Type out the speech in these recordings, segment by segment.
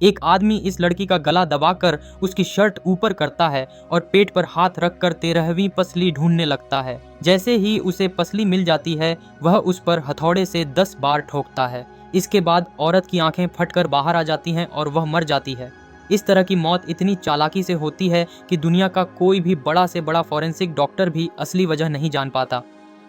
एक आदमी इस लड़की का गला दबाकर उसकी शर्ट ऊपर करता है और पेट पर हाथ रखकर 13वीं पसली ढूंढने लगता है। जैसे ही उसे पसली मिल जाती है वह उस पर हथौड़े से 10 बार ठोकता है। इसके बाद औरत की आंखें फटकर बाहर आ जाती हैं और वह मर जाती है। इस तरह की मौत इतनी चालाकी से होती है कि दुनिया का कोई भी बड़ा से बड़ा फॉरेंसिक डॉक्टर भी असली वजह नहीं जान पाता।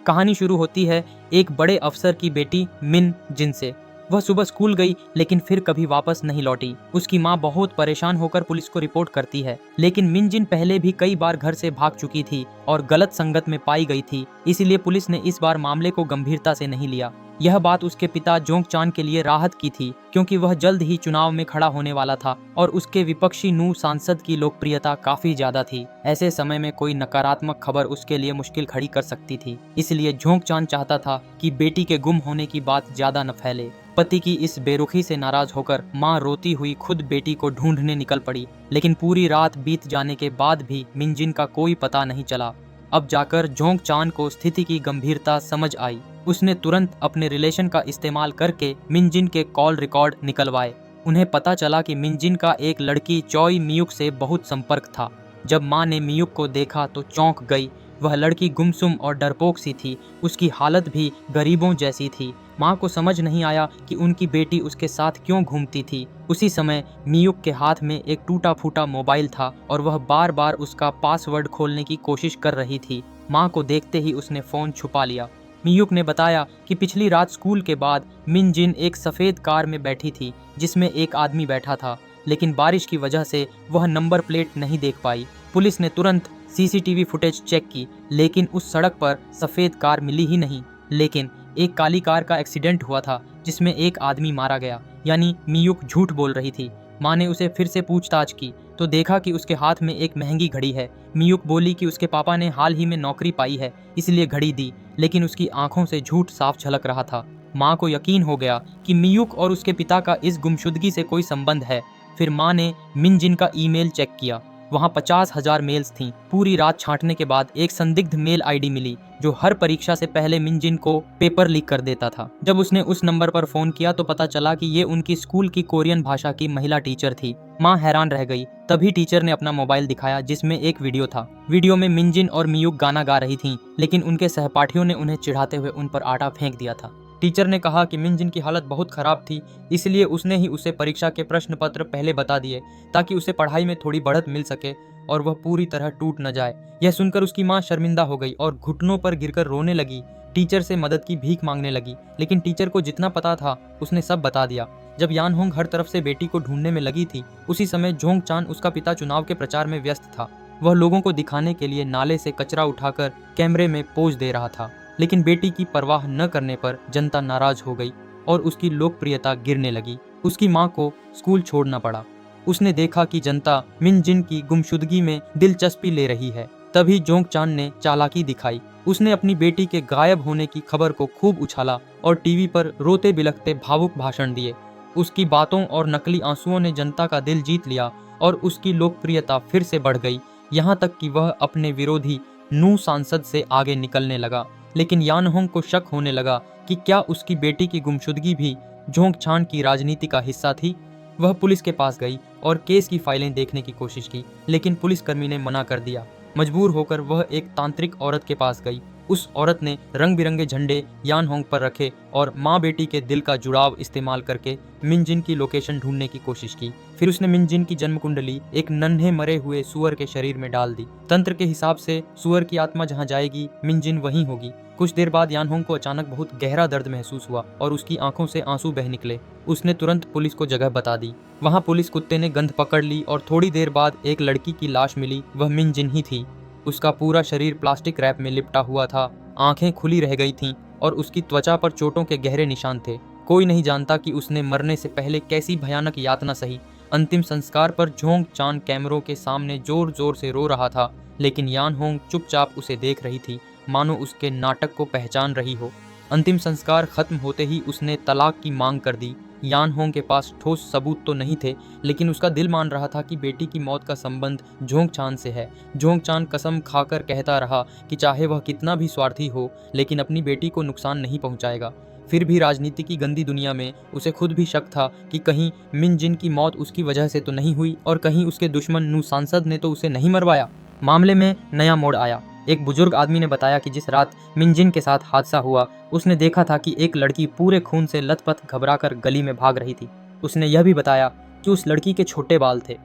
कहानी शुरू होती है एक बड़े अफसर की बेटी मिन जिन से। वह सुबह स्कूल गई लेकिन फिर कभी वापस नहीं लौटी। उसकी माँ बहुत परेशान होकर पुलिस को रिपोर्ट करती है, लेकिन मिन जिन पहले भी कई बार घर से भाग चुकी थी और गलत संगत में पाई गई थी, इसीलिए पुलिस ने इस बार मामले को गंभीरता से नहीं लिया। यह बात उसके पिता जोंग चान के लिए राहत की थी, क्योंकि वह जल्द ही चुनाव में खड़ा होने वाला था और उसके विपक्षी नू सांसद की लोकप्रियता काफी ज्यादा थी। ऐसे समय में कोई नकारात्मक खबर उसके लिए मुश्किल खड़ी कर सकती थी, इसलिए जोंग चान चाहता था कि बेटी के गुम होने की बात ज्यादा न फैले। पति की इस बेरुखी से नाराज होकर माँ रोती हुई खुद बेटी को ढूंढने निकल पड़ी, लेकिन पूरी रात बीत जाने के बाद भी मिनजिन का कोई पता नहीं चला। अब जाकर जोंग चान को स्थिति की गंभीरता समझ आई। उसने तुरंत अपने रिलेशन का इस्तेमाल करके मिनजिन के कॉल रिकॉर्ड निकलवाए। उन्हें पता चला कि मिनजिन का एक लड़की चोई मियुक से बहुत संपर्क था। जब माँ ने मियुक को देखा तो चौंक गई। वह लड़की गुमसुम और डरपोक सी थी, उसकी हालत भी गरीबों जैसी थी। माँ को समझ नहीं आया कि उनकी बेटी उसके साथ क्यों घूमती थी। उसी समय मियुक के हाथ में एक टूटा फूटा मोबाइल था और वह बार बार उसका पासवर्ड खोलने की कोशिश कर रही थी। माँ को देखते ही उसने फ़ोन छुपा लिया। मियुक ने बताया कि पिछली रात स्कूल के बाद मिन जिन एक सफ़ेद कार में बैठी थी जिसमें एक आदमी बैठा था, लेकिन बारिश की वजह से वह नंबर प्लेट नहीं देख पाई। पुलिस ने तुरंत सीसीटीवी फुटेज चेक की, लेकिन उस सड़क पर सफ़ेद कार मिली ही नहीं। लेकिन एक काली कार का एक्सीडेंट हुआ था जिसमें एक आदमी मारा गया, यानी मियुक झूठ बोल रही थी। माँ ने उसे फिर से पूछताछ की तो देखा कि उसके हाथ में एक महंगी घड़ी है। मियुक बोली कि उसके पापा ने हाल ही में नौकरी पाई है, इसलिए घड़ी दी, लेकिन उसकी आंखों से झूठ साफ झलक रहा था। माँ को यकीन हो गया कि मियुक और उसके पिता का इस गुमशुदगी से कोई संबंध है। फिर माँ ने मिन जिन का ईमेल चेक किया। वहाँ 50,000 मेल्स थीं। पूरी रात छांटने के बाद एक संदिग्ध मेल आईडी मिली जो हर परीक्षा से पहले मिन जिन को पेपर लीक कर देता था। जब उसने उस नंबर पर फोन किया तो पता चला कि ये उनकी स्कूल की कोरियन भाषा की महिला टीचर थी। माँ हैरान रह गई। तभी टीचर ने अपना मोबाइल दिखाया जिसमें एक वीडियो था। वीडियो में मिन जिन और मियुक गाना गा रही थीं, लेकिन उनके सहपाठियों ने उन्हें चिढ़ाते हुए उन पर आटा फेंक दिया था। टीचर ने कहा कि मिन जिन की हालत बहुत खराब थी, इसलिए उसने ही उसे परीक्षा के प्रश्न पत्र पहले बता दिए ताकि उसे पढ़ाई में थोड़ी बढ़त मिल सके और वह पूरी तरह टूट न जाए। यह सुनकर उसकी माँ शर्मिंदा हो गई और घुटनों पर गिरकर रोने लगी। टीचर से मदद की भीख मांगने लगी, लेकिन टीचर को जितना पता था उसने सब बता दिया। जब यान होंग हर तरफ से बेटी को ढूंढने में लगी थी, उसी समय जोंग चान, उसका पिता, चुनाव के प्रचार में व्यस्त था। वह लोगों को दिखाने के लिए नाले से कचरा उठाकर कैमरे में पोज दे रहा था, लेकिन बेटी की परवाह न करने पर जनता नाराज हो गई और उसकी लोकप्रियता गिरने लगी। उसकी माँ को स्कूल छोड़ना पड़ा। उसने देखा कि जनता मिन जिन की गुमशुदगी में दिलचस्पी ले रही है। तभी जोंग चान ने चालाकी दिखाई। उसने अपनी बेटी के गायब होने की खबर को खूब उछाला और टीवी पर रोते बिलखते भावुक भाषण दिए। उसकी बातों और नकली आंसुओं ने जनता का दिल जीत लिया और उसकी लोकप्रियता फिर से बढ़ गई, यहाँ तक कि वह अपने विरोधी नू सांसद से आगे निकलने लगा। लेकिन यान होंग को शक होने लगा कि क्या उसकी बेटी की गुमशुदगी भी जोंग चान की राजनीति का हिस्सा थी। वह पुलिस के पास गई और केस की फाइलें देखने की कोशिश की, लेकिन पुलिसकर्मी ने मना कर दिया। मजबूर होकर वह एक तांत्रिक औरत के पास गई। उस औरत ने रंग बिरंगे झंडे यान होंग पर रखे और माँ बेटी के दिल का जुड़ाव इस्तेमाल करके मिन जिन की लोकेशन ढूंढने की कोशिश की। फिर उसने मिन जिन की जन्म कुंडली एक नन्हे मरे हुए सुअर के शरीर में डाल दी। तंत्र के हिसाब से सुअर की आत्मा जहाँ जाएगी, मिन जिन वहीं होगी। कुछ देर बाद यान होंग को अचानक बहुत गहरा दर्द महसूस हुआ और उसकी आंखों से आंसू बह निकले। उसने तुरंत पुलिस को जगह बता दी। वहाँ पुलिस कुत्ते ने गंध पकड़ ली और थोड़ी देर बाद एक लड़की की लाश मिली। वह मिन जिन ही थी। उसका पूरा शरीर प्लास्टिक रैप में लिपटा हुआ था, आंखें खुली रह गई थीं और उसकी त्वचा पर चोटों के गहरे निशान थे। कोई नहीं जानता कि उसने मरने से पहले कैसी भयानक यातना सही। अंतिम संस्कार पर जोंग चान कैमरों के सामने जोर जोर से रो रहा था, लेकिन यान होंग चुपचाप उसे देख रही थी, मानो उसके नाटक को पहचान रही हो। अंतिम संस्कार खत्म होते ही उसने तलाक की मांग कर दी। यान होंग के पास ठोस सबूत तो नहीं थे, लेकिन उसका दिल मान रहा था कि बेटी की मौत का संबंध जोंग चान से है। जोंग चान कसम खाकर कहता रहा कि चाहे वह कितना भी स्वार्थी हो, लेकिन अपनी बेटी को नुकसान नहीं पहुंचाएगा। फिर भी राजनीति की गंदी दुनिया में उसे खुद भी शक था कि कहीं मिन जिन की मौत उसकी वजह से तो नहीं हुई और कहीं उसके दुश्मन नू सांसद ने तो उसे नहीं मरवाया। मामले में नया मोड़ आया। एक बुजुर्ग आदमी ने बताया कि जिस रात मिन जिन के साथ हादसा हुआ उसने देखा था कि एक लड़की पूरे खून से लथपथ घबराकर गली में भाग रही थी। उसने यह भी बताया कि उस लड़की के छोटे बाल थे।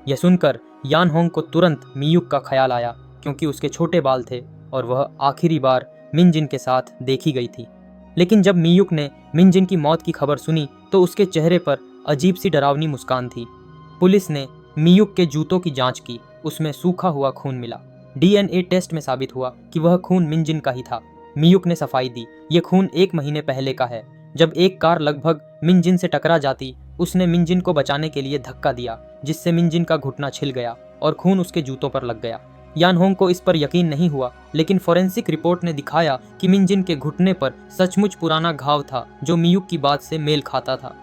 यह सुनकर यान होंग को तुरंत मियुक का ख्याल आया, क्योंकि उसके छोटे बाल थे और वह आखिरी बार मिन जिन के साथ देखी गई थी। लेकिन जब मियुक ने मिन जिन की मौत की खबर सुनी तो उसके चेहरे पर अजीब सी डरावनी मुस्कान थी। पुलिस ने मियुक के जूतों की जांच की, उसमें सूखा हुआ खून मिला। डीएनए टेस्ट में साबित हुआ कि वह खून मिन जिन का ही था। मियुक ने सफाई दी, ये खून 1 महीने पहले का है, जब एक कार लगभग मिन जिन से टकरा जाती। उसने मिन जिन को बचाने के लिए धक्का दिया, जिससे मिन जिन का घुटना छिल गया और खून उसके जूतों पर लग गया। यान होंग को इस पर यकीन नहीं हुआ, लेकिन फोरेंसिक रिपोर्ट ने दिखाया कि मिन जिन के घुटने पर सचमुच पुराना घाव था जो मियुक की बात से मेल खाता था।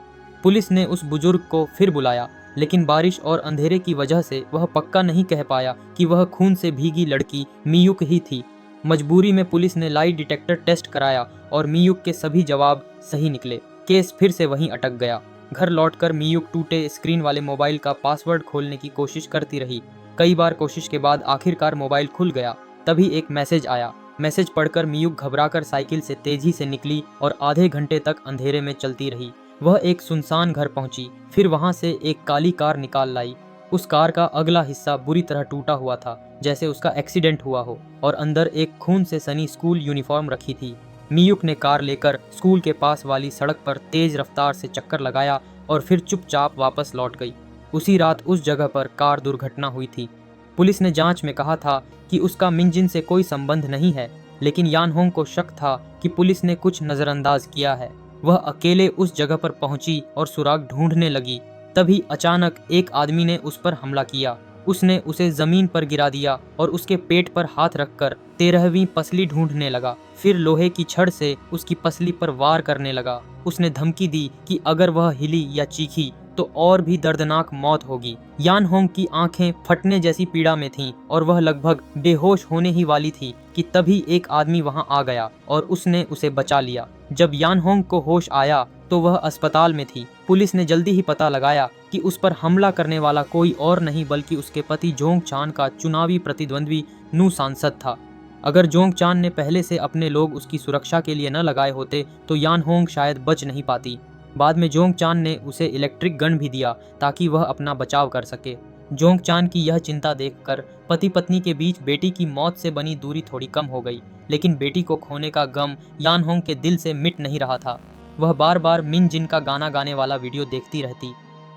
पुलिस ने उस बुजुर्ग को फिर बुलाया, लेकिन बारिश और अंधेरे की वजह से वह पक्का नहीं कह पाया कि वह खून से भीगी लड़की मियुक ही थी। मजबूरी में पुलिस ने लाई डिटेक्टर टेस्ट कराया और मियुक के सभी जवाब सही निकले। केस फिर से वहीं अटक गया। घर लौटकर मियुक टूटे स्क्रीन वाले मोबाइल का पासवर्ड खोलने की कोशिश करती रही। कई बार कोशिश के बाद आखिरकार मोबाइल खुल गया। तभी एक मैसेज आया। मैसेज पढ़कर मियुक घबराकर साइकिल से तेजी से निकली और आधे घंटे तक अंधेरे में चलती रही। वह एक सुनसान घर पहुंची, फिर वहां से एक काली कार निकाल लाई। उस कार का अगला हिस्सा बुरी तरह टूटा हुआ था, जैसे उसका एक्सीडेंट हुआ हो, और अंदर एक खून से सनी स्कूल यूनिफॉर्म रखी थी। मियुक ने कार लेकर स्कूल के पास वाली सड़क पर तेज रफ्तार से चक्कर लगाया और फिर चुपचाप वापस लौट गई। उसी रात उस जगह पर कार दुर्घटना हुई थी। पुलिस ने जांच में कहा था कि उसका मिन जिन से कोई संबंध नहीं है, लेकिन यान होंग को शक था कि पुलिस ने कुछ नजरअंदाज किया है। वह अकेले उस जगह पर पहुंची और सुराग ढूंढने लगी। तभी अचानक एक आदमी ने उस पर हमला किया। उसने उसे जमीन पर गिरा दिया और उसके पेट पर हाथ रखकर 13वीं पसली ढूंढने लगा। फिर लोहे की छड़ से उसकी पसली पर वार करने लगा। उसने धमकी दी कि अगर वह हिली या चीखी तो और भी दर्दनाक मौत होगी। यान होंग की आंखें फटने जैसी पीड़ा में थीं और वह लगभग बेहोश होने ही वाली थी कि तभी एक आदमी वहां आ गया और उसने उसे बचा लिया। जब यान होंग को होश आया तो वह अस्पताल में थी। पुलिस ने जल्दी ही पता लगाया कि उस पर हमला करने वाला कोई और नहीं बल्कि उसके पति जोंग चान का चुनावी प्रतिद्वंद्वी नू सांसद था। अगर जोंग चान ने पहले से अपने लोग उसकी सुरक्षा के लिए न लगाए होते तो यान होंग शायद बच नहीं पाती। बाद में जोंग चान ने उसे इलेक्ट्रिक गन भी दिया ताकि वह अपना बचाव कर सके। जोंग चान की यह चिंता देखकर पति पत्नी के बीच बेटी की मौत से बनी दूरी थोड़ी कम हो गई, लेकिन बेटी को खोने का गम यान होंग के दिल से मिट नहीं रहा था। वह बार बार मिन जिन का गाना गाने वाला वीडियो देखती रहती।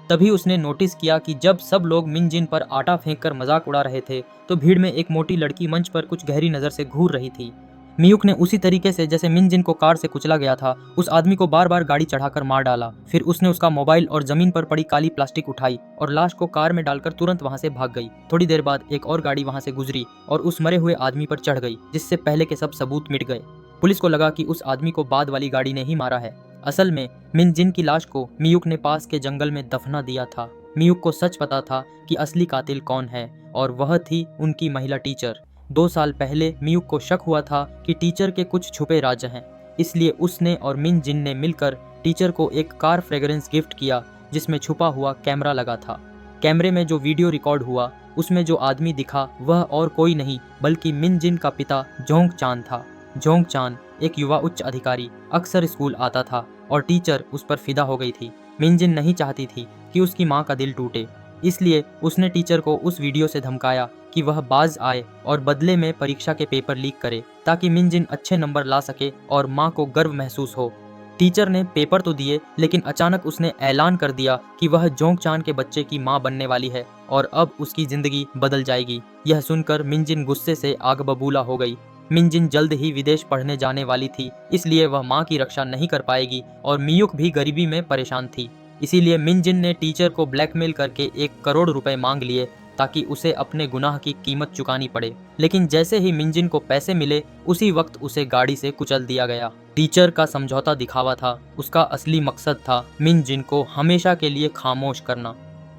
तभी उसने नोटिस किया कि जब सब लोग मिन जिन पर आटा फेंककर मजाक उड़ा रहे थे तो भीड़ में एक मोटी लड़की मंच पर कुछ गहरी नजर से घूर रही थी। मियुक ने उसी तरीके से जैसे मिन जिन को कार से कुचला गया था उस आदमी को बार बार गाड़ी चढ़ाकर मार डाला। फिर उसने उसका मोबाइल और जमीन पर पड़ी काली प्लास्टिक उठाई और लाश को कार में डालकर तुरंत वहां से भाग गई। थोड़ी देर बाद एक और गाड़ी वहां से गुजरी और उस मरे हुए आदमी पर चढ़ गई, जिससे पहले के सब सबूत मिट गए। पुलिस को लगा कि उस आदमी को बाद वाली गाड़ी ने ही मारा है। असल में मिन जिन की लाश को मियुक ने पास के जंगल में दफना दिया था। मियुक को सच पता था कि असली कातिल कौन है, और वह थी उनकी महिला टीचर। 2 साल पहले मियुक को शक हुआ था कि टीचर के कुछ छुपे राज हैं, इसलिए उसने और मिन जिन ने मिलकर टीचर को एक कार फ्रेग्रेंस गिफ्ट किया जिसमें छुपा हुआ कैमरा लगा था। कैमरे में जो वीडियो रिकॉर्ड हुआ उसमें जो आदमी दिखा वह और कोई नहीं बल्कि मिन जिन का पिता जोंग चान था। जोंग चान एक युवा उच्च अधिकारी, अक्सर स्कूल आता था और टीचर उस पर फिदा हो गई थी। मिन जिन नहीं चाहती थी कि उसकी माँ का दिल टूटे, इसलिए उसने टीचर को उस वीडियो से धमकाया कि वह बाज आए और बदले में परीक्षा के पेपर लीक करे ताकि मिन जिन अच्छे नंबर ला सके और माँ को गर्व महसूस हो। टीचर ने पेपर तो दिए, लेकिन अचानक उसने ऐलान कर दिया कि वह जोंग चान के बच्चे की माँ बनने वाली है और अब उसकी जिंदगी बदल जाएगी। यह सुनकर मिन जिन गुस्से से आग बबूला हो गई। मिन जिन जल्द ही विदेश पढ़ने जाने वाली थी, इसलिए वह माँ की रक्षा नहीं कर पाएगी और मियुक भी गरीबी में परेशान थी। इसीलिए मिन जिन ने टीचर को ब्लैकमेल करके 1 करोड़ रुपए मांग लिए ताकि उसे अपने गुनाह की कीमत चुकानी पड़े। लेकिन जैसे ही मिन जिन को पैसे मिले उसी वक्त उसे गाड़ी से कुचल दिया गया। टीचर का समझौता दिखावा था, उसका असली मकसद था मिन जिन को हमेशा के लिए खामोश करना।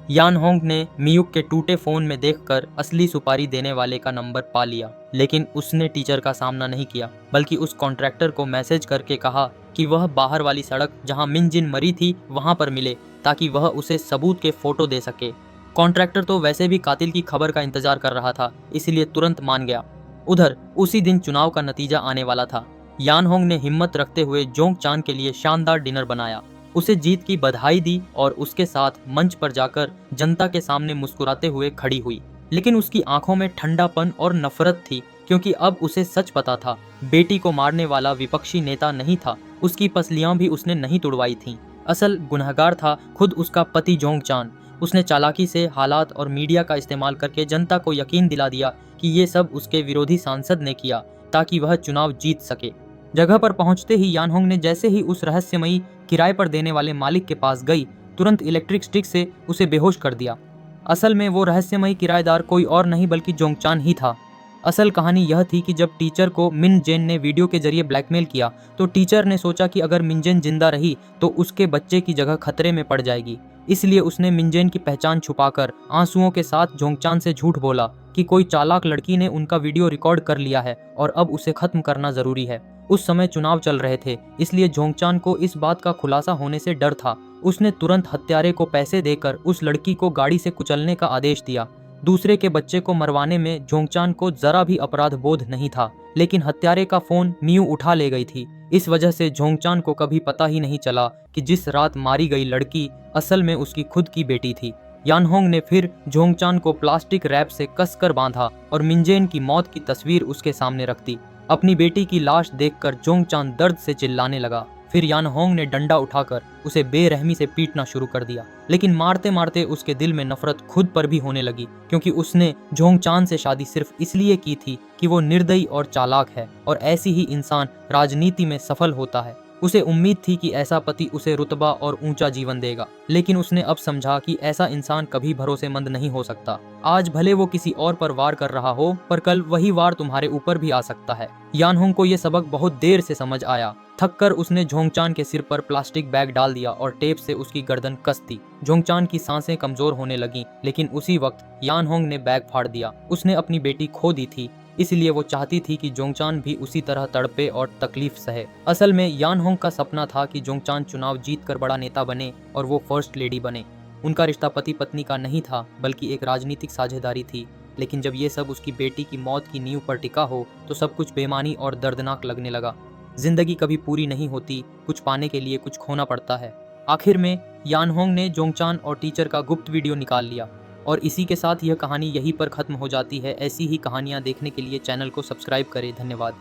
यान होंग ने मियुक के टूटे फोन में देखकर असली सुपारी देने वाले का नंबर पा लिया, लेकिन उसने टीचर का सामना नहीं किया बल्कि उस कॉन्ट्रैक्टर को मैसेज करके कहा कि वह बाहर वाली सड़क जहां मिन जिन मरी थी वहां पर मिले, ताकि वह उसे सबूत के फोटो दे सके। कॉन्ट्रैक्टर तो वैसे भी कातिल की खबर का इंतजार कर रहा था, इसलिए तुरंत मान गया। उधर उसी दिन चुनाव का नतीजा आने वाला था। यान होंग ने हिम्मत रखते हुए जोंग चान के लिए शानदार डिनर बनाया, उसे जीत की बधाई दी और उसके साथ मंच पर जाकर जनता के सामने मुस्कुराते हुए खड़ी हुई। लेकिन उसकी आंखों में ठंडापन और नफरत थी, क्योंकि अब उसे सच पता था, बेटी को मारने वाला विपक्षी नेता नहीं था, उसकी पसलियां भी उसने नहीं तुड़वाई थीं। असल गुनहगार था खुद उसका पति जोंग चान। उसने चालाकी से हालात और मीडिया का इस्तेमाल करके जनता को यकीन दिला दिया कि ये सब उसके विरोधी सांसद ने किया, ताकि वह चुनाव जीत सके। जगह पर पहुंचते ही यान होंग ने जैसे ही उस रहस्यमयी किराए पर देने वाले मालिक के पास गई, तुरंत इलेक्ट्रिक स्टिक से उसे बेहोश कर दिया। असल में वो रहस्यमयी किराएदार कोई और नहीं बल्कि जोंगचान ही था। असल कहानी यह थी कि जब टीचर को मिन जेन ने वीडियो के जरिए ब्लैकमेल किया, तो टीचर ने सोचा कि अगर मिनजेन जिंदा रही तो उसके बच्चे की जगह खतरे में पड़ जाएगी। इसलिए उसने मिनजेन की पहचान छुपाकर आंसुओं के साथ जोंगचान से झूठ बोला कि कोई चालाक लड़की ने उनका वीडियो रिकॉर्ड कर लिया है और अब उसे खत्म करना जरूरी है। उस समय चुनाव चल रहे थे, इसलिए जोंगचान को इस बात का खुलासा होने से डर था। उसने तुरंत हत्यारे को पैसे देकर उस लड़की को गाड़ी से कुचलने का आदेश दिया। दूसरे के बच्चे को मरवाने में जोंगचान को जरा भी अपराध बोध नहीं था, लेकिन हत्यारे का फोन मियू उठा ले गई थी। इस वजह से जोंगचान को कभी पता ही नहीं चला कि जिस रात मारी गई लड़की असल में उसकी खुद की बेटी थी। यान होंग ने फिर जोंगचान को प्लास्टिक रैप से कसकर बांधा और मिनजेन की मौत की तस्वीर उसके सामने रख दी। अपनी बेटी की लाश देखकर जोंगचान दर्द से चिल्लाने लगा। फिर यान होंग ने डंडा उठाकर उसे बेरहमी से पीटना शुरू कर दिया, लेकिन मारते मारते उसके दिल में नफरत खुद पर भी होने लगी, क्योंकि उसने जोंगचान से शादी सिर्फ इसलिए की थी कि वो निर्दयी और चालाक है, और ऐसी ही इंसान राजनीति में सफल होता है। उसे उम्मीद थी कि ऐसा पति उसे रुतबा और ऊंचा जीवन देगा, लेकिन उसने अब समझा कि ऐसा इंसान कभी भरोसेमंद नहीं हो सकता। आज भले वो किसी और पर वार कर रहा हो, पर कल वही वार तुम्हारे ऊपर भी आ सकता है। यान होंग को ये सबक बहुत देर से समझ आया। थककर उसने जोंगचान के सिर पर प्लास्टिक बैग डाल दिया और टेप से उसकी गर्दन कस दी। जोंगचान की सांसें कमजोर होने लगीं, लेकिन उसी वक्त यान होंग ने बैग फाड़ दिया। उसने अपनी बेटी खो दी थी, इसलिए वो चाहती थी कि जोंगचान भी उसी तरह तड़पे और तकलीफ सहे। असल में यान होंग का सपना था कि जोंगचान चुनाव जीतकर बड़ा नेता बने और वो फर्स्ट लेडी बने। उनका रिश्ता पति पत्नी का नहीं था, बल्कि एक राजनीतिक साझेदारी थी। लेकिन जब ये सब उसकी बेटी की मौत की नींव पर टिका हो, तो सब कुछ बेमानी और दर्दनाक लगने लगा। जिंदगी कभी पूरी नहीं होती, कुछ पाने के लिए कुछ खोना पड़ता है। आखिर में यान होंग ने जोंगचान और टीचर का गुप्त वीडियो निकाल लिया, और इसी के साथ यह कहानी यहीं पर खत्म हो जाती है। ऐसी ही कहानियाँ देखने के लिए चैनल को सब्सक्राइब करें। धन्यवाद।